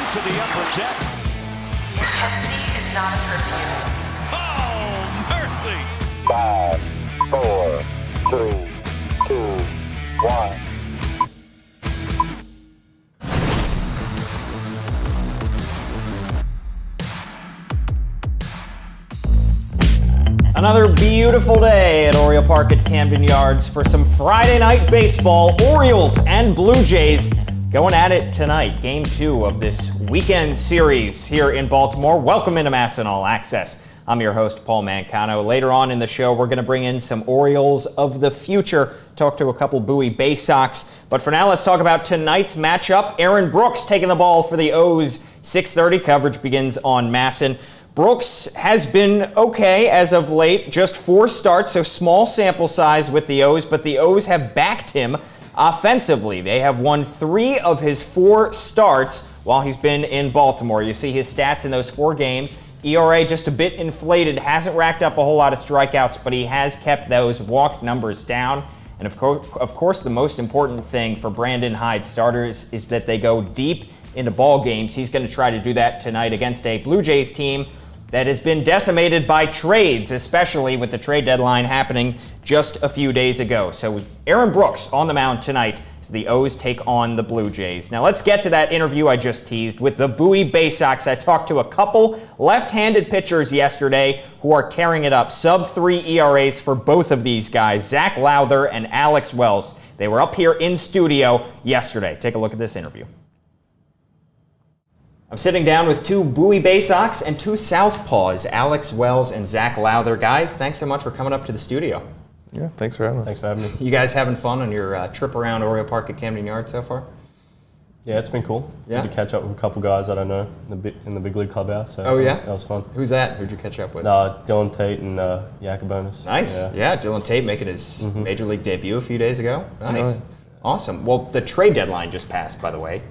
to the upper deck. Intensity is not a perfume. Oh, mercy. 5, 4, 3, 2, 1. Another beautiful day at Oriole Park at Camden Yards for some Friday night baseball. Orioles and Blue Jays going at it tonight. Game 2 of this weekend series here in Baltimore. Welcome into MASN All Access. I'm your host, Paul Mancano. Later on in the show, we're going to bring in some Orioles of the future, talk to a couple Bowie Bay Sox. But for now, let's talk about tonight's matchup. Aaron Brooks taking the ball for the O's. 6:30 coverage begins on MASN. Brooks has been okay as of late, just 4 starts, so small sample size with the O's, but the O's have backed him offensively. They have won 3 of his 4 starts while he's been in Baltimore. You see his stats in those 4 games. ERA just a bit inflated, hasn't racked up a whole lot of strikeouts, but he has kept those walk numbers down. And of course, the most important thing for Brandon Hyde's starters is that they go deep into ball games. He's going to try to do that tonight against a Blue Jays team that has been decimated by trades, especially with the trade deadline happening just a few days ago. So Aaron Brooks on the mound tonight as the O's take on the Blue Jays. Now let's get to that interview I just teased with the Bowie Bay Sox. I talked to a couple left-handed pitchers yesterday who are tearing it up. Sub-3 ERAs for both of these guys, Zach Lowther and Alex Wells. They were up here in studio yesterday. Take a look at this interview. I'm sitting down with 2 Bowie Bay Sox and 2 southpaws, Alex Wells and Zach Lowther. Guys, thanks so much for coming up to the studio. Yeah, thanks for having us. Thanks for having me. You guys having fun on your trip around Oriole Park at Camden Yards so far? Yeah, it's been cool. Yeah? Good to catch up with a couple guys that I know in the big league clubhouse. So Oh, yeah? That was fun. Who's that? Who'd you catch up with? Dylan Tate and Yacobonis. Nice. Yeah, Dylan Tate making his major league debut a few days ago. Nice. Right. Awesome. Well, the trade deadline just passed, by the way,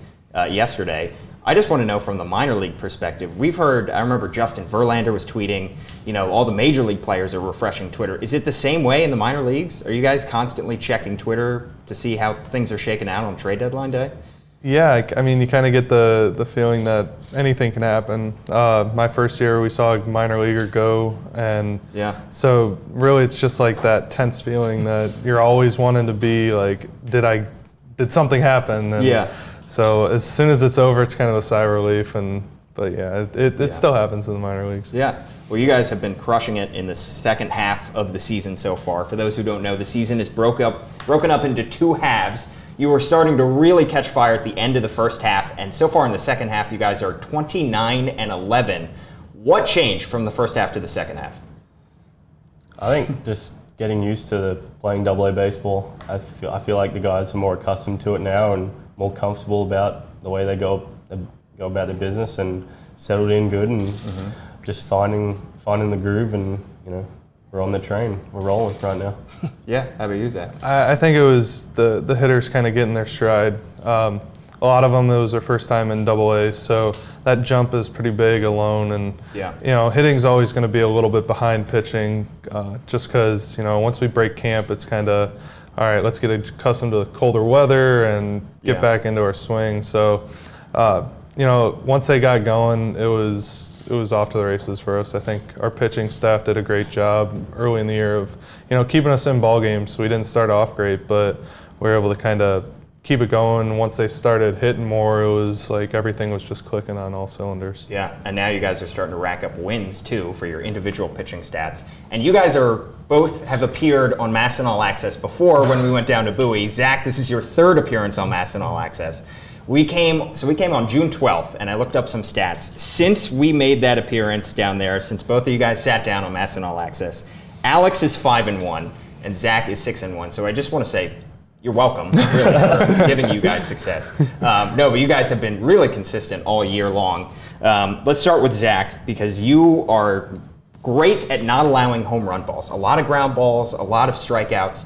yesterday. I just want to know from the minor league perspective, we've heard, I remember Justin Verlander was tweeting, all the major league players are refreshing Twitter. Is it the same way in the minor leagues? Are you guys constantly checking Twitter to see how things are shaking out on trade deadline day? Yeah, I mean, you kind of get the feeling that anything can happen. My first year, we saw a minor leaguer go, and so really it's just like that tense feeling that you're always wanting to be like, did something happen? And so as soon as it's over, it's kind of a sigh of relief, but it still happens in the minor leagues. Yeah. Well, you guys have been crushing it in the second half of the season so far. For those who don't know, the season is broken up into 2 halves. You were starting to really catch fire at the end of the first half, and so far in the second half, you guys are 29-11. What changed from the first half to the second half? I think just getting used to playing AA baseball. I feel like the guys are more accustomed to it now and more comfortable about the way they go about their business and settled in good and just finding the groove, and we're on the train. We're rolling right now. Yeah, how about you, Zach? I think it was the hitters kind of getting their stride. A lot of them, it was their first time in AA, so that jump is pretty big alone, and hitting's always going to be a little bit behind pitching, just because once we break camp, it's kind of all right, let's get accustomed to the colder weather and get back into our swing. So, once they got going, it was off to the races for us. I think our pitching staff did a great job early in the year of, keeping us in ball games. We didn't start off great, but we were able to kind of keep it going. Once they started hitting more, it was like everything was just clicking on all cylinders. Yeah, and now you guys are starting to rack up wins too for your individual pitching stats. And you guys both have appeared on MASN All Access before when we went down to Bowie. Zach, this is your 3rd appearance on MASN All Access. We came on June 12th, and I looked up some stats. Since we made that appearance down there, since both of you guys sat down on MASN All Access, Alex is 5-1, and Zach is 6-1. So I just want to say, you're welcome, really, for giving you guys success. No, but you guys have been really consistent all year long. Let's start with Zach, because you are great at not allowing home run balls. A lot of ground balls, a lot of strikeouts.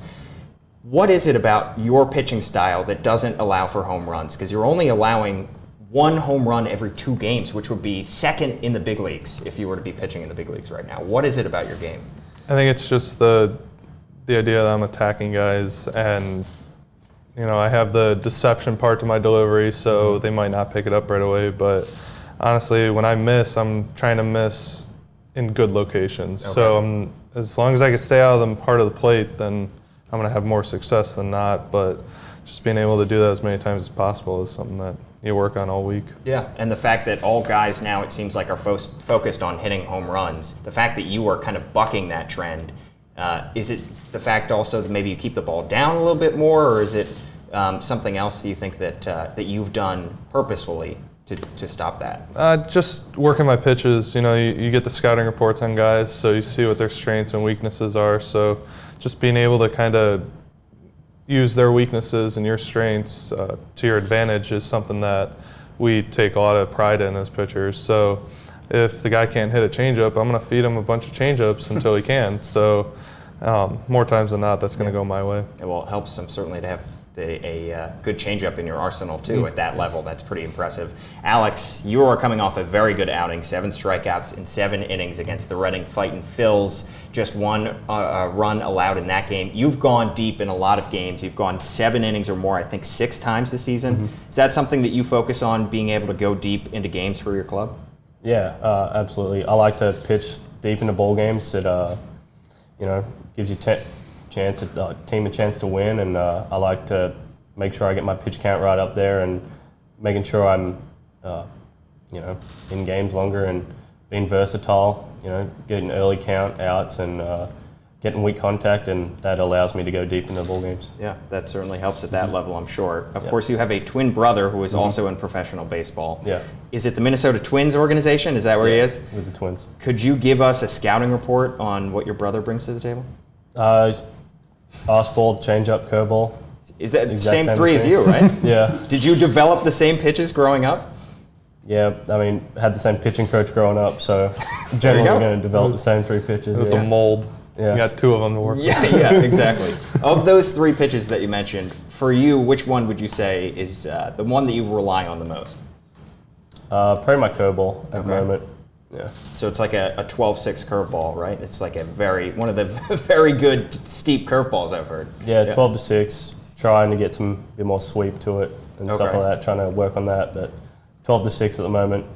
What is it about your pitching style that doesn't allow for home runs? Because you're only allowing 1 home run every 2 games, which would be second in the big leagues if you were to be pitching in the big leagues right now. What is it about your game? I think it's just the idea that I'm attacking guys and I have the deception part to my delivery, so they might not pick it up right away. But honestly, when I miss, I'm trying to miss in good locations. Okay. So as long as I can stay out of the part of the plate, then I'm going to have more success than not. But just being able to do that as many times as possible is something that you work on all week. Yeah, and the fact that all guys now, it seems like, are focused on hitting home runs, the fact that you are kind of bucking that trend, is it the fact also that maybe you keep the ball down a little bit more, or is it something else that you think that you've done purposefully to stop that? Just working my pitches. You get the scouting reports on guys, so you see what their strengths and weaknesses are. So just being able to kind of use their weaknesses and your strengths to your advantage is something that we take a lot of pride in as pitchers. So if the guy can't hit a changeup, I'm going to feed him a bunch of changeups until he can. So more times than not, that's going to go my way. Well, it helps them certainly to have a good changeup in your arsenal too at that level. That's pretty impressive. Alex, you are coming off a very good outing, 7 strikeouts in 7 innings against the Reading Fightin' Phils. Just 1 run allowed in that game. You've gone deep in a lot of games. You've gone 7 innings or more, I think 6 times this season. Mm-hmm. Is that something that you focus on, being able to go deep into games for your club? Yeah, absolutely. I like to pitch deep into ball games. It gives you team a chance to win, and I like to make sure I get my pitch count right up there and making sure I'm in games longer and being versatile, getting early count outs and getting weak contact, and that allows me to go deep into ball games. Yeah, that certainly helps at that level, I'm sure. Of course, you have a twin brother who is also in professional baseball. Yeah. Is it the Minnesota Twins organization? Is that where he is? With the Twins. Could you give us a scouting report on what your brother brings to the table? Fastball, changeup, curveball. Is that the Exact same 3 as you, right? Yeah. Did you develop the same pitches growing up? Yeah, had the same pitching coach growing up, so generally go. we're going to develop the same 3 pitches. It was a mold. Yeah. You got 2 of them to work with. Yeah, exactly. Of those 3 pitches that you mentioned, for you, which one would you say is the one that you rely on the most? Probably my curveball at the moment. Yeah. So it's like a 12-6 curveball, right? It's like one of the very good steep curveballs I've heard. Yeah, 12 to 6, trying to get a bit more sweep to it and stuff Okay. like that, trying to work on that, but 12 to 6 at the moment.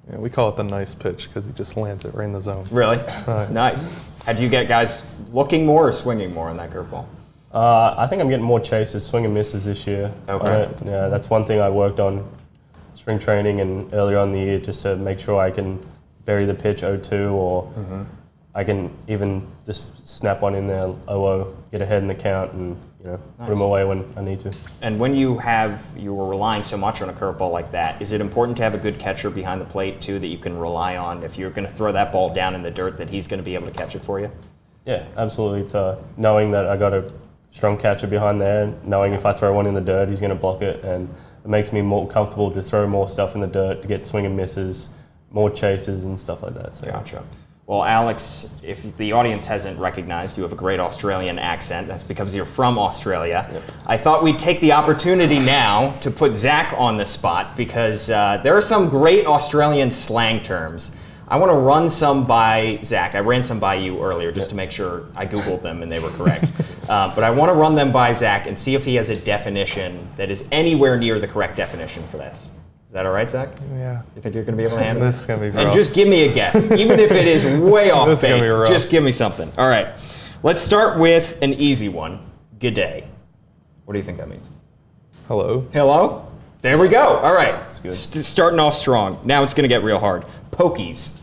Yeah, we call it the nice pitch because he just lands it right in the zone. Really? Right. Nice. How do you get guys looking more or swinging more on that curveball? I think I'm getting more chases, swing and misses this year. Okay. Yeah, that's one thing I worked on spring training and earlier on in the year, just to make sure I can bury the pitch 0-2, or I can even just snap one in there 0-0, get ahead in the count, and put them away when I need to. And when you were relying so much on a curveball like that, is it important to have a good catcher behind the plate too that you can rely on if you're going to throw that ball down in the dirt, that he's going to be able to catch it for you? Yeah, absolutely. It's knowing that I got a strong catcher behind there, knowing if I throw one in the dirt, he's going to block it, and it makes me more comfortable to throw more stuff in the dirt, to get swing and misses, more chases and stuff like that. So. Gotcha. Well, Alex, if the audience hasn't recognized, you have a great Australian accent. That's because you're from Australia. Yep. I thought we'd take the opportunity now to put Zach on the spot, because there are some great Australian slang terms. I want to run some by Zach. I ran some by you earlier just to make sure I Googled them and they were correct. But I want to run them by Zach and see if he has a definition that is anywhere near the correct definition for this. Is that all right, Zach? Yeah. You think you're going to be able to handle This is going to be rough. And just give me a guess. Even if it is way off This is gonna base, be rough. just give me something. All right. Let's start with an easy one. G'day. What do you think that means? Hello. Hello? There we go. All right. That's good. Starting off strong. Now it's going to get real hard. Pokies.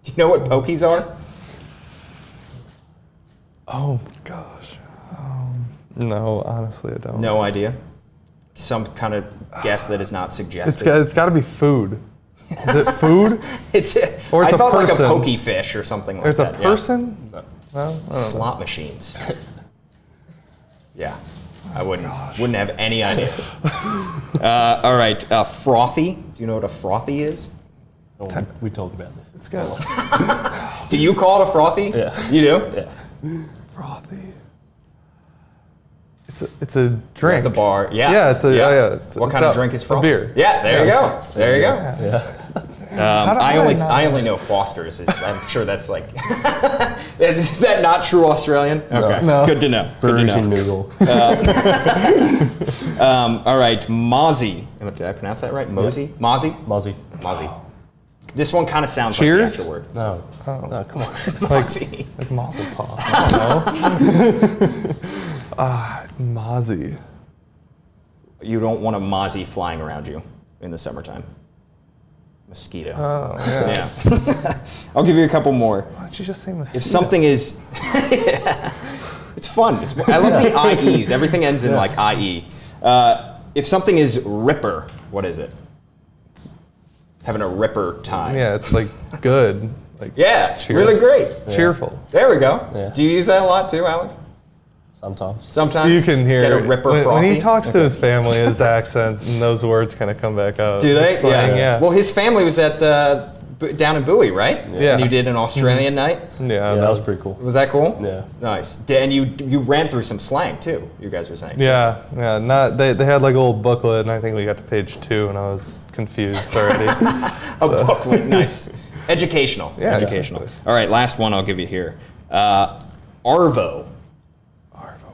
Do you know what pokies are? Oh, gosh. No, honestly, I don't. No idea. Some kind of guess that is not suggested. It's got to be food. Is it food? Or I it's a thought like a person. pokey fish or something like There's that. a person? No. Well, I don't know. Slot machines. Yeah, I wouldn't have any idea. All right, frothy. Do you know what a frothy is? Oh, we talked about this. It's got Do you call it a frothy? Yeah. You do? Yeah. frothy. It's a drink. At the bar. Yeah. Yeah, it's a Yeah. yeah. What kind of drink is frothy? A beer. Yeah, there you go. There you go. Yeah. I only know Foster's. I'm sure that's like. Is that not true Australian? Okay, No. Good to know. Perusian noodle. All right, Mozzie. Did I pronounce that right? Mosey? Mozzie? Mozzie. This one kind of sounds Cheers? like the actual word. No. No, come on. Mozzie. Like mazel tov. I don't know. Mozzie. You don't want a Mozzie flying around you in the summertime. Mosquito. Oh, yeah. Yeah. I'll give you a couple more. Why'd you just say mosquito? If something is, it's fun. I love the IEs. Everything ends in like IE. If something is ripper, what is it? It's having a ripper time. Yeah, it's like good. Like Yeah, really great. Cheerful. There we go. Yeah. Do you use that a lot too, Alex? Sometimes. Sometimes You can hear get a it. ripper when frothy. he talks to his family, his accent and those words kind of come back out. Do they? It's slang, yeah. Well, his family was at down in Bowie, right? Yeah. And you did an Australian night. Yeah, Yeah, that was pretty cool. Was that cool? Yeah. Nice. And you ran through some slang too. You guys were saying. Yeah. Not they had like a little booklet, and I think we got to page 2, and I was confused already. A booklet. Nice. Educational. Yeah, Educational. exactly. All right. Last one I'll give you here. Arvo.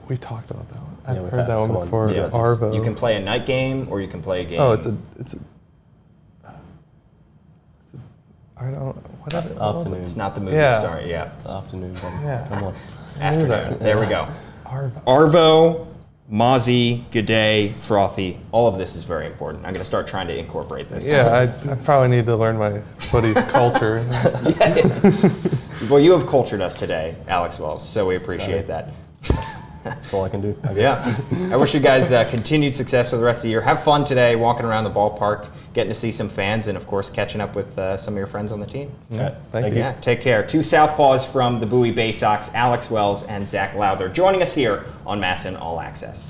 We talked about that one. Yeah, I've we heard have. that one Come on. before. Yeah, Arvo. You can play a night game or you can play a game. Oh, it's a. I don't. What is it? Afternoon. It's not the movie Yeah. star. Yeah. It's afternoon. Yeah. Come on. Afternoon. that. There we go. Arvo. Arvo, Mozzie, G'day, Frothy. All of this is very important. I'm going to start trying to incorporate this. Yeah, I probably need to learn my footy's culture. Well, you have cultured us today, Alex Wells, so we appreciate that. That's all I can do. Yeah. I wish you guys continued success for the rest of the year. Have fun today, walking around the ballpark, getting to see some fans, and of course, catching up with some of your friends on the team. Yeah, thank you. Yeah, take care. 2 southpaws from the Bowie Bay Sox, Alex Wells and Zach Lowther, joining us here on MASN All Access.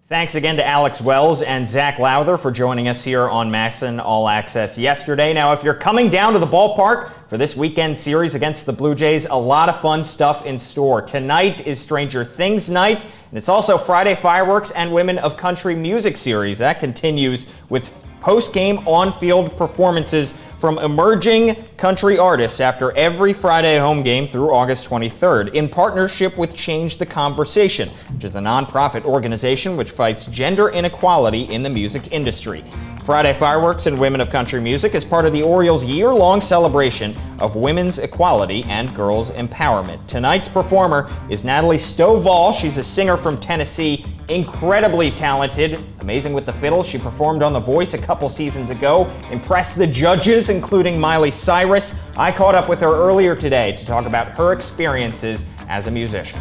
Thanks again to Alex Wells and Zach Lowther for joining us here on MASN All Access yesterday. Now, if you're coming down to the ballpark for this weekend series against the Blue Jays, a lot of fun stuff in store. Tonight is Stranger Things night, and it's also Friday Fireworks and Women of Country Music series. That continues with post-game on-field performances from emerging country artists after every Friday home game through August 23rd, in partnership with Change the Conversation, which is a nonprofit organization which fights gender inequality in the music industry. Friday Fireworks and Women of Country Music is part of the Orioles' year-long celebration of women's equality and girls' empowerment. Tonight's performer is Natalie Stovall. She's a singer from Tennessee, incredibly talented, amazing with the fiddle. She performed on The Voice a couple seasons ago, impressed the judges, including Miley Cyrus. I caught up with her earlier today to talk about her experiences as a musician.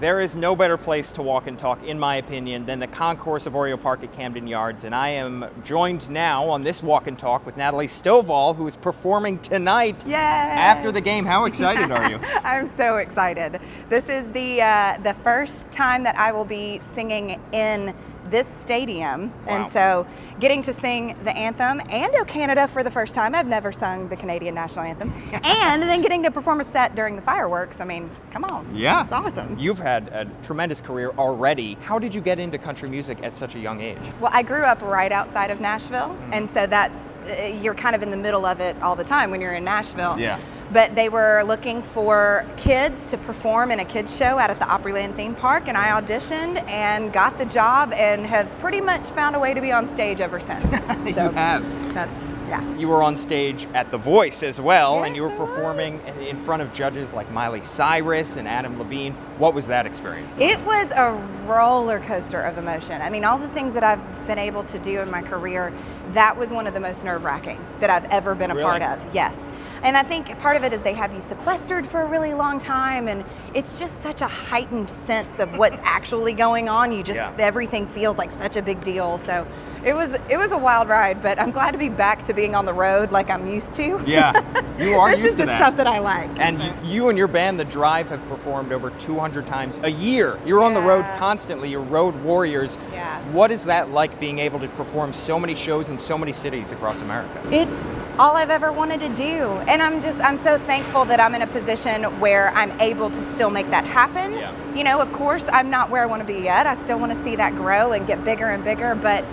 There is no better place to walk and talk, in my opinion, than the concourse of Oriole Park at Camden Yards. And I am joined now on this walk and talk with Natalie Stovall, who is performing tonight. Yay! After the game. How excited are you? I'm so excited. This is the first time that I will be singing in this stadium. Wow. And so getting to sing the anthem and O Canada for the first time. I've never sung the Canadian national anthem. And then getting to perform a set during the fireworks. I mean, come on. Yeah. It's awesome. You've had a tremendous career already. How did you get into country music at such a young age? Well, I grew up right outside of Nashville. And so that's, you're kind of in the middle of it all the time when you're in Nashville. Yeah. But they were looking for kids to perform in a kids show out at the Opryland theme park, and I auditioned and got the job and have pretty much found a way to be on stage ever since. You So have. That's, yeah. You were on stage at The Voice as well, and Yes, you were I performing in front of judges like Miley Cyrus and Adam Levine. What was that experience? It was a roller coaster of emotion. I mean, all the things that I've been able to do in my career, that was one of the most nerve-wracking that I've ever been a part Really? of. Yes. And I think part of it is they have you sequestered for a really long time, and it's just such a heightened sense of what's actually going on. You just, Yeah. everything feels like such a big deal. So It was a wild ride, but I'm glad to be back to being on the road like I'm used to. Yeah, you are used to that. This is the stuff that I like. And so. you and your band, The Drive, have performed over 200 times a year. You're on the road constantly. You're road warriors. Yeah. What is that like, being able to perform so many shows in so many cities across America? It's all I've ever wanted to do. And I'm so thankful that I'm in a position where I'm able to still make that happen. Yeah. You know, of course, I'm not where I want to be yet. I still want to see that grow and get bigger and bigger, but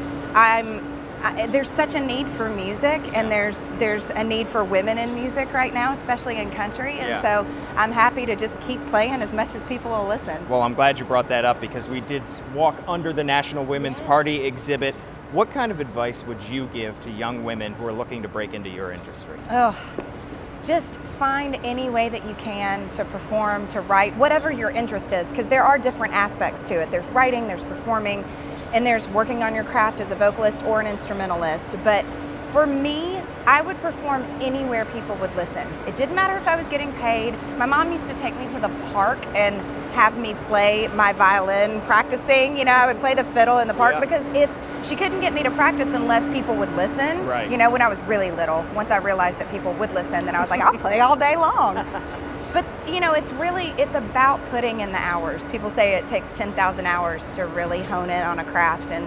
there's such a need for music, and there's a need for women in music right now, especially in country, and so I'm happy to just keep playing as much as people will listen. Well, I'm glad you brought that up, because we did walk under the National Women's Party exhibit. What kind of advice would you give to young women who are looking to break into your industry? Oh, just find any way that you can to perform, to write, whatever your interest is, because there are different aspects to it. There's writing, there's performing, and there's working on your craft as a vocalist or an instrumentalist. But for me, I would perform anywhere people would listen. It didn't matter if I was getting paid. My mom used to take me to the park and have me play my violin practicing. You know, I would play the fiddle in the park because if she couldn't get me to practice unless people would listen. Right. You know, when I was really little, once I realized that people would listen, then I was like, I'll play all day long. But, you know, it's about putting in the hours. People say it takes 10,000 hours to really hone in on a craft, and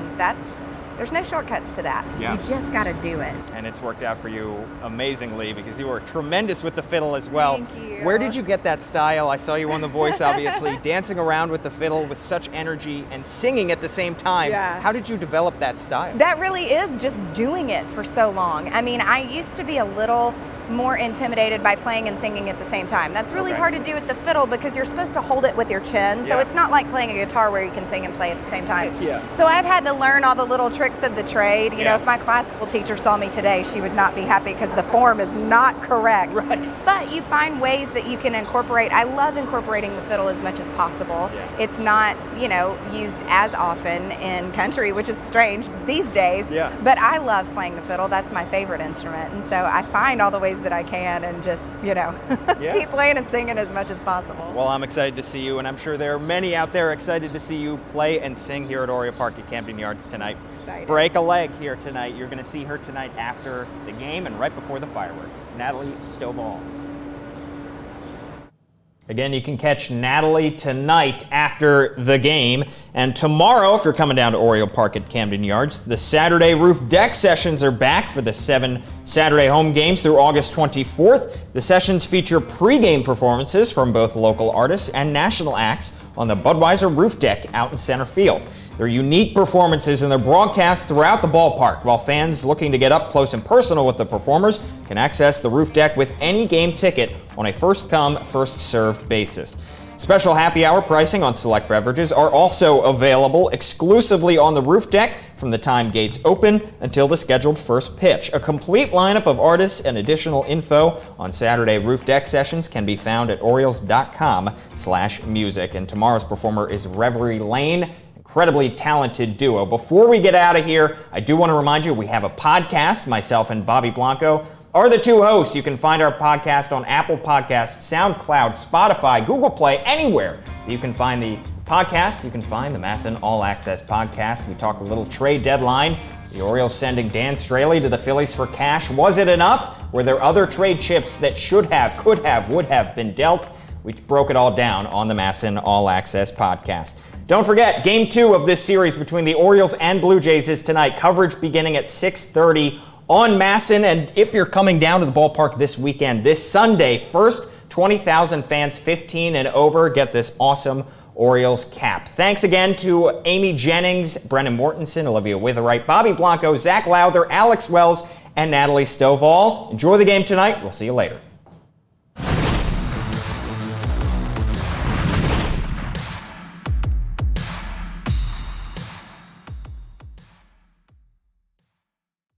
there's no shortcuts to that. Yeah. You just got to do it. And it's worked out for you amazingly, because you were tremendous with the fiddle as well. Thank you. Where did you get that style? I saw you on The Voice, obviously, dancing around with the fiddle with such energy and singing at the same time. Yeah. How did you develop that style? That really is just doing it for so long. I mean, I used to be a little more intimidated by playing and singing at the same time. That's really hard to do with the fiddle, because you're supposed to hold it with your chin. So it's not like playing a guitar where you can sing and play at the same time. So I've had to learn all the little tricks of the trade. You know, if my classical teacher saw me today, she would not be happy, because the form is not correct. Right. But you find ways that you can incorporate. I love incorporating the fiddle as much as possible. It's not, you know, used as often in country, which is strange these days. But I love playing the fiddle. That's my favorite instrument. And so I find all the ways that I can, and just, you know, keep playing and singing as much as possible. Well, I'm excited to see you, and I'm sure there are many out there excited to see you play and sing here at Oriole Park at Camden Yards tonight. Excited. Break a leg here tonight. You're going to see her tonight after the game and right before the fireworks. Natalie Stovall. Again, you can catch Natalie tonight after the game. And tomorrow, if you're coming down to Oriole Park at Camden Yards, the Saturday roof deck sessions are back for the 7 Saturday home games through August 24th. The sessions feature pregame performances from both local artists and national acts on the Budweiser roof deck out in center field. They're unique performances, and they're broadcast throughout the ballpark, while fans looking to get up close and personal with the performers can access the roof deck with any game ticket on a first-come, first-served basis. Special happy hour pricing on select beverages are also available exclusively on the roof deck from the time gates open until the scheduled first pitch. A complete lineup of artists and additional info on Saturday roof deck sessions can be found at Orioles.com/music. And tomorrow's performer is Reverie Lane. Incredibly talented duo. Before we get out of here, I do want to remind you we have a podcast. Myself and Bobby Blanco are the two hosts. You can find our podcast on Apple Podcasts, SoundCloud, Spotify, Google Play, anywhere you can find the podcast. You can find the MASN All Access podcast. We talk a little trade deadline. The Orioles sending Dan Straley to the Phillies for cash. Was it enough? Were there other trade chips that should have, could have, would have been dealt? We broke it all down on the MASN All Access podcast. Don't forget, Game 2 of this series between the Orioles and Blue Jays is tonight. Coverage beginning at 6:30 on MASN. And if you're coming down to the ballpark this weekend, this Sunday, first 20,000 fans 15 and over get this awesome Orioles cap. Thanks again to Amy Jennings, Brennan Mortensen, Olivia Witherite, Bobby Blanco, Zach Lowther, Alex Wells, and Natalie Stovall. Enjoy the game tonight. We'll see you later.